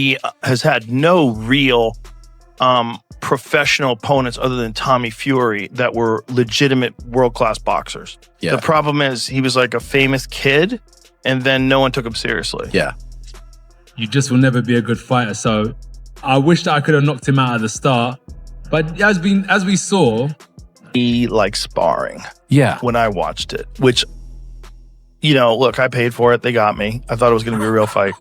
He has had no real professional opponents other than Tommy Fury that were legitimate world-class boxers. Yeah. The problem is he was like a famous kid, and then no one took him seriously. Yeah. You just will never be a good fighter. So I wish that I could have knocked him out at the start. But as we saw, He liked sparring. Yeah. When I watched it, which, look, I paid for it. They got me. I thought it was going to be a real fight.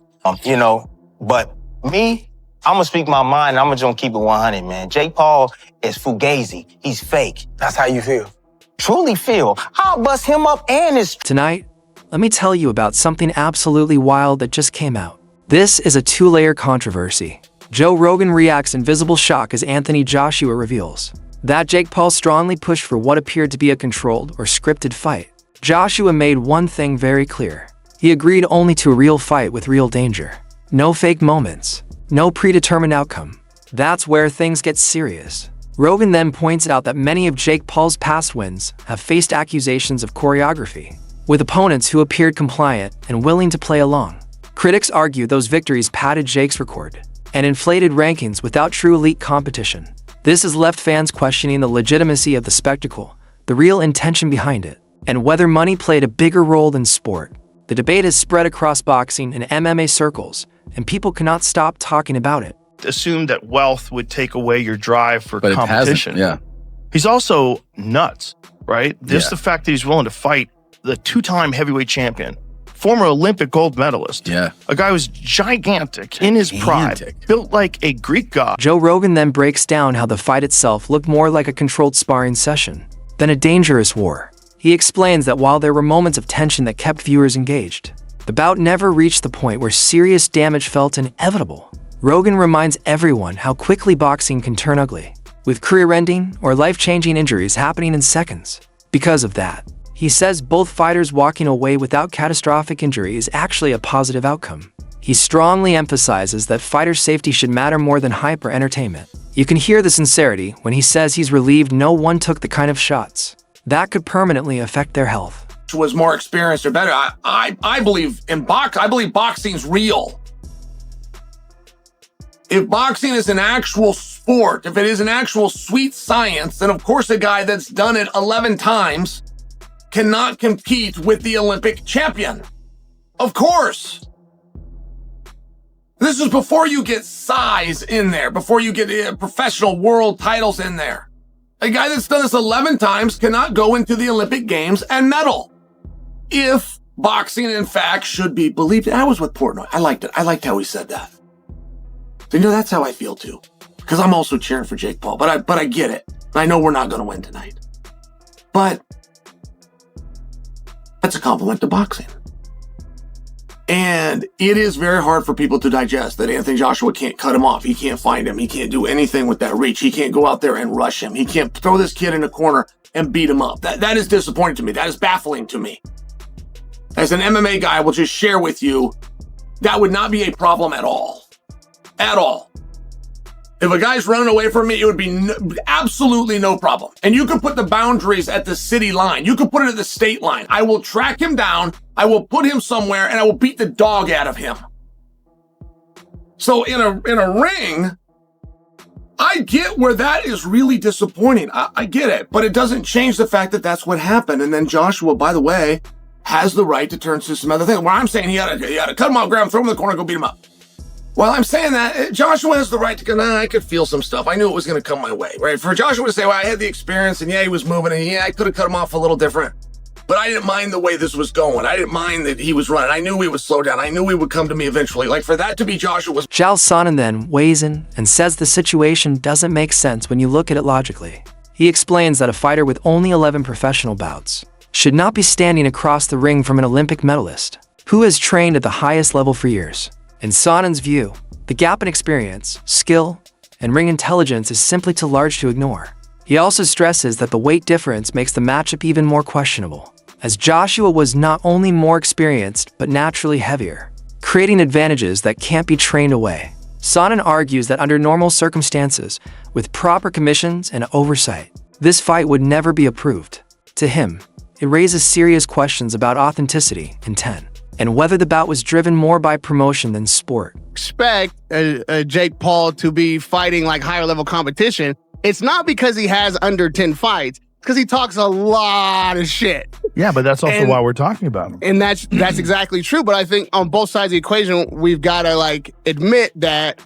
But me, I'm going to speak my mind. I'm just going to keep it 100, man. Jake Paul is fugazi. He's fake. That's how you feel. Truly feel. I'll bust him up and his... Tonight, let me tell you about something absolutely wild that just came out. This is a two-layer controversy. Joe Rogan reacts in visible shock as Anthony Joshua reveals that Jake Paul strongly pushed for what appeared to be a controlled or scripted fight. Joshua made one thing very clear. He agreed only to a real fight with real danger. No fake moments. No predetermined outcome. That's where things get serious. Rogan then points out that many of Jake Paul's past wins have faced accusations of choreography, with opponents who appeared compliant and willing to play along. Critics argue those victories padded Jake's record and inflated rankings without true elite competition. This has left fans questioning the legitimacy of the spectacle, the real intention behind it, and whether money played a bigger role than sport. The debate has spread across boxing and MMA circles, and people cannot stop talking about it. Assumed that wealth would take away your drive for But competition. it hasn't. Yeah. He's also nuts, right? Just Yeah. the fact that he's willing to fight the two-time heavyweight champion, former Olympic gold medalist. Yeah. A guy who's gigantic in his pride, Gigantic. built like a Greek god. Joe Rogan then breaks down how the fight itself looked more like a controlled sparring session than a dangerous war. He explains that while there were moments of tension that kept viewers engaged, the bout never reached the point where serious damage felt inevitable. Rogan reminds everyone how quickly boxing can turn ugly, with career-ending or life-changing injuries happening in seconds. Because of that, he says both fighters walking away without catastrophic injury is actually a positive outcome. He strongly emphasizes that fighter safety should matter more than hype or entertainment. You can hear the sincerity when he says he's relieved no one took the kind of shots that could permanently affect their health. Was more experienced or better. I believe I believe boxing's real. If boxing is an actual sport, if it is an actual sweet science, then of course a guy that's done it 11 times cannot compete with the Olympic champion. Of course. This is before you get size in there, before you get professional world titles in there. A guy that's done this 11 times cannot go into the Olympic Games and medal. If boxing, in fact, should be believed. I was with Portnoy. I liked it. I liked how he said that. So, that's how I feel too. Because I'm also cheering for Jake Paul. But I get it. I know we're not going to win tonight. But that's a compliment to boxing. And it is very hard for people to digest that Anthony Joshua can't cut him off. He can't find him. He can't do anything with that reach. He can't go out there and rush him. He can't throw this kid in a corner and beat him up. That is disappointing to me. That is baffling to me. As an MMA guy, I will just share with you, that would not be a problem at all. At all. If a guy's running away from me, it would be absolutely no problem. And you can put the boundaries at the city line. You can put it at the state line. I will track him down. I will put him somewhere and I will beat the dog out of him. So in a ring, I get where that is really disappointing. I get it, but it doesn't change the fact that that's what happened. And then Joshua, by the way, has the right to turn to some other thing. Where I'm saying he had to cut him off, grab him, throw him in the corner, go beat him up. While I'm saying that, Joshua has the right to go, I could feel some stuff. I knew it was going to come my way, right? For Joshua to say, well, I had the experience, and yeah, he was moving, and yeah, I could have cut him off a little different. But I didn't mind the way this was going. I didn't mind that he was running. I knew he would slow down. I knew he would come to me eventually. Like, for that to be Joshua's... Chael Sonnen then weighs in and says the situation doesn't make sense when you look at it logically. He explains that a fighter with only 11 professional bouts should not be standing across the ring from an Olympic medalist who has trained at the highest level for years. In Sonnen's view, the gap in experience, skill, and ring intelligence is simply too large to ignore. He also stresses that the weight difference makes the matchup even more questionable, as Joshua was not only more experienced but naturally heavier, creating advantages that can't be trained away. Sonnen argues that under normal circumstances, with proper commissions and oversight, this fight would never be approved. To him, it raises serious questions about authenticity, intent, and whether the bout was driven more by promotion than sport. Expect Jake Paul to be fighting like higher level competition. It's not because he has under 10 fights, it's because he talks a lot of shit. Yeah, but that's also why we're talking about him. And that's exactly true. But I think on both sides of the equation, we've got to like admit that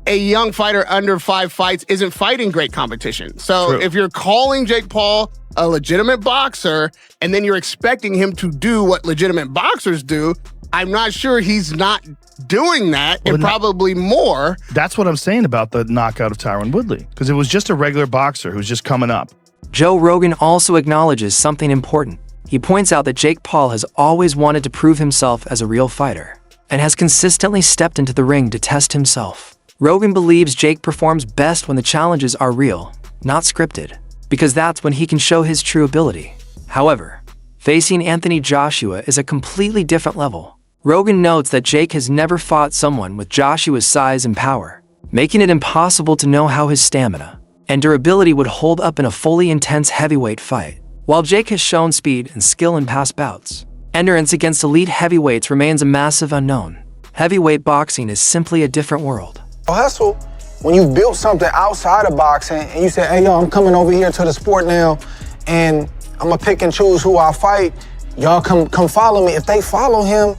a young fighter under 5 fights isn't fighting great competition. So if you're calling Jake Paul a legitimate boxer and then you're expecting him to do what legitimate boxers do, I'm not sure he's not doing that, and probably more. That's what I'm saying about the knockout of Tyron Woodley, because it was just a regular boxer who's just coming up. Joe Rogan also acknowledges something important. He points out that Jake Paul has always wanted to prove himself as a real fighter and has consistently stepped into the ring to test himself. Rogan believes Jake performs best when the challenges are real, not scripted, because that's when he can show his true ability. However, facing Anthony Joshua is a completely different level. Rogan notes that Jake has never fought someone with Joshua's size and power, making it impossible to know how his stamina and durability would hold up in a fully intense heavyweight fight. While Jake has shown speed and skill in past bouts, endurance against elite heavyweights remains a massive unknown. Heavyweight boxing is simply a different world. Hustle, when you built something outside of boxing and you say, hey, yo, I'm coming over here to the sport now and I'm gonna pick and choose who I fight, y'all come follow me. If they follow him,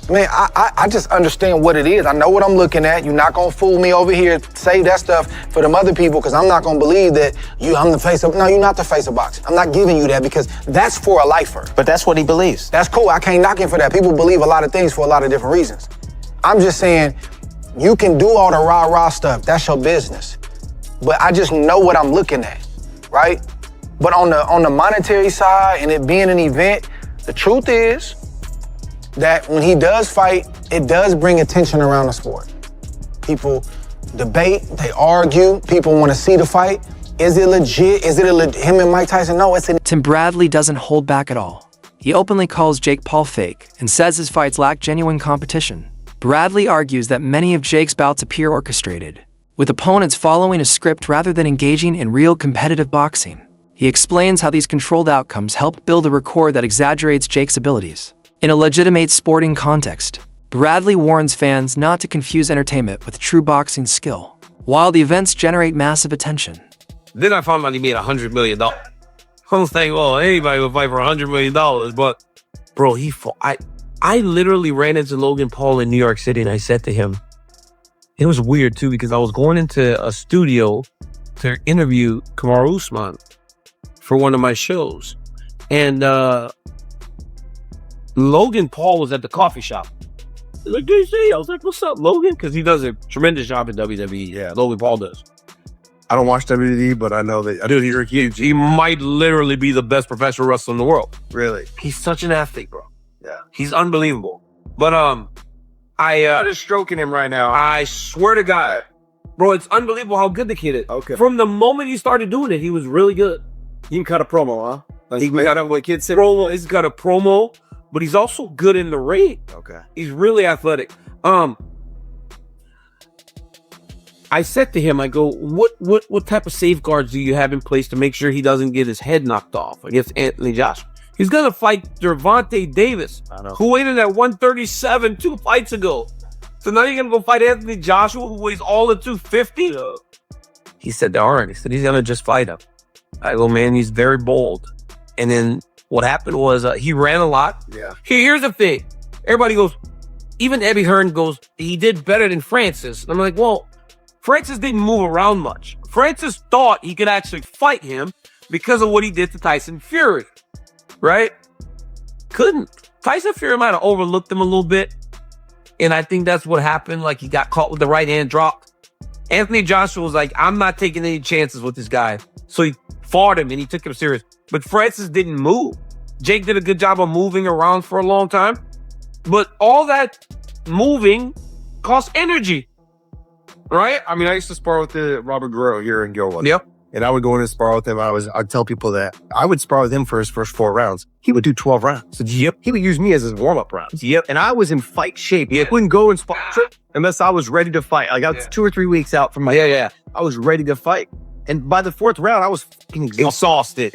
man, I just understand what it is. I know what I'm looking at. You're not gonna fool me over here, save that stuff for them other people, because I'm not gonna believe that I'm the face of, no, you're not the face of boxing. I'm not giving you that because that's for a lifer. But that's what he believes. That's cool, I can't knock him for that. People believe a lot of things for a lot of different reasons. I'm just saying, you can do all the rah-rah stuff, that's your business. But I just know what I'm looking at, right? But on the monetary side and it being an event, the truth is that when he does fight, it does bring attention around the sport. People debate, they argue, people want to see the fight. Is it legit? Is it him and Mike Tyson? No, it's an... Tim Bradley doesn't hold back at all. He openly calls Jake Paul fake and says his fights lack genuine competition. Bradley argues that many of Jake's bouts appear orchestrated, with opponents following a script rather than engaging in real competitive boxing. He explains how these controlled outcomes help build a record that exaggerates Jake's abilities. In a legitimate sporting context, Bradley warns fans not to confuse entertainment with true boxing skill, while the events generate massive attention. Then I found out he made $100 million. I was thinking, well, anybody would fight for $100 million, but bro, he fought. I literally ran into Logan Paul in New York City and I said to him, it was weird too, because I was going into a studio to interview Kamaru Usman for one of my shows. And Logan Paul was at the coffee shop. He's like, DC. I was like, what's up, Logan? Because he does a tremendous job in WWE. Yeah, Logan Paul does. I don't watch WWE, but I know that. Dude, you're huge. He might literally be the best professional wrestler in the world. Really? He's such an athlete, bro. Yeah. He's unbelievable. But I'm just stroking him right now. I swear to God, bro, it's unbelievable how good the kid is. Okay. From the moment he started doing it, he was really good. He can cut a promo, huh? Like, He got what kids say. Promo. He's got a promo, but he's also good in the ring. Okay. He's really athletic. I said to him, I go, what type of safeguards do you have in place to make sure he doesn't get his head knocked off against Anthony Joshua? He's gonna fight Gervonta Davis, who weighed in at 137 2 fights ago. So now you're gonna go fight Anthony Joshua, who weighs all of 250? He said, all right. He said, he's gonna just fight him. I go, man, he's very bold. And then what happened was he ran a lot. Yeah. Here's the thing. Everybody goes, even Eddie Hearn goes, he did better than Francis. And I'm like, well, Francis didn't move around much. Francis thought he could actually fight him because of what he did to Tyson Fury. Right? Couldn't. Tyson Fury might have overlooked him a little bit. And I think that's what happened. Like, he got caught with the right hand drop. Anthony Joshua was like, I'm not taking any chances with this guy. So he fought him and he took him serious. But Francis didn't move. Jake did a good job of moving around for a long time. But all that moving costs energy. Right? I mean, I used to spar with Robert Guerrero here in Gilwood. Yep. And I would go in and spar with him. I'd tell people that I would spar with him for his first 4 rounds. He would do 12 rounds. So, yep. He would use me as his warm-up rounds. Yep. And I was in fight shape. Yeah. I wouldn't go and spar unless I was ready to fight. Like, I was 2 or 3 weeks out from my... I was ready to fight. And by the 4th round, I was fucking exhausted.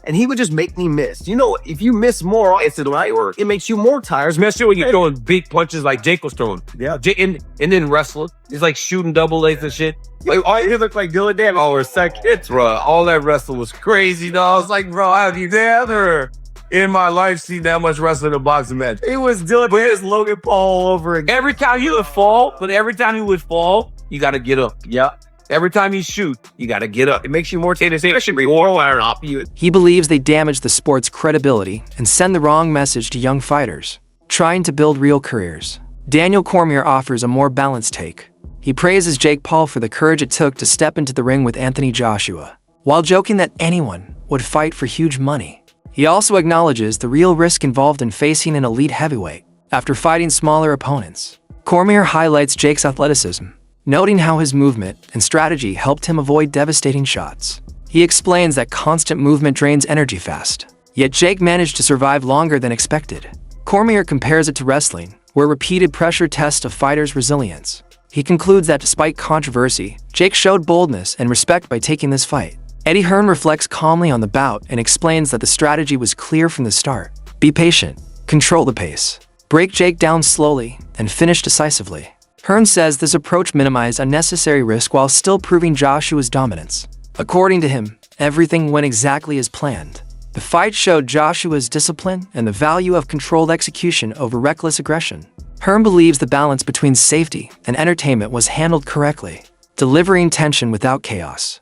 and he would just make me miss. You know, if you miss more, it's the right word. It makes you more tired. Especially when you're throwing big punches like Jake was throwing. Yeah. And then wrestling. It's like shooting double A's and shit. Like, all you look like Dylan Dam over seconds, bro. All that wrestling was crazy, dog. I was like, bro, have you ever in my life seen that much wrestling in a boxing match? It was Dylan, but it's Logan Paul all over again. Every time he would fall, you got to get up. Yeah. Every time you shoot, you got to get up. It makes you more tennis. That should be more off you. He believes they damage the sport's credibility and send the wrong message to young fighters trying to build real careers. Daniel Cormier offers a more balanced take. He praises Jake Paul for the courage it took to step into the ring with Anthony Joshua, while joking that anyone would fight for huge money. He also acknowledges the real risk involved in facing an elite heavyweight after fighting smaller opponents. Cormier highlights Jake's athleticism, noting how his movement and strategy helped him avoid devastating shots. He explains that constant movement drains energy fast, yet Jake managed to survive longer than expected. Cormier compares it to wrestling, where repeated pressure tests a fighter's resilience. He concludes that despite controversy, Jake showed boldness and respect by taking this fight. Eddie Hearn reflects calmly on the bout and explains that the strategy was clear from the start. Be patient, control the pace, break Jake down slowly, and finish decisively. Hearn says this approach minimized unnecessary risk while still proving Joshua's dominance. According to him, everything went exactly as planned. The fight showed Joshua's discipline and the value of controlled execution over reckless aggression. Hearn believes the balance between safety and entertainment was handled correctly, delivering tension without chaos.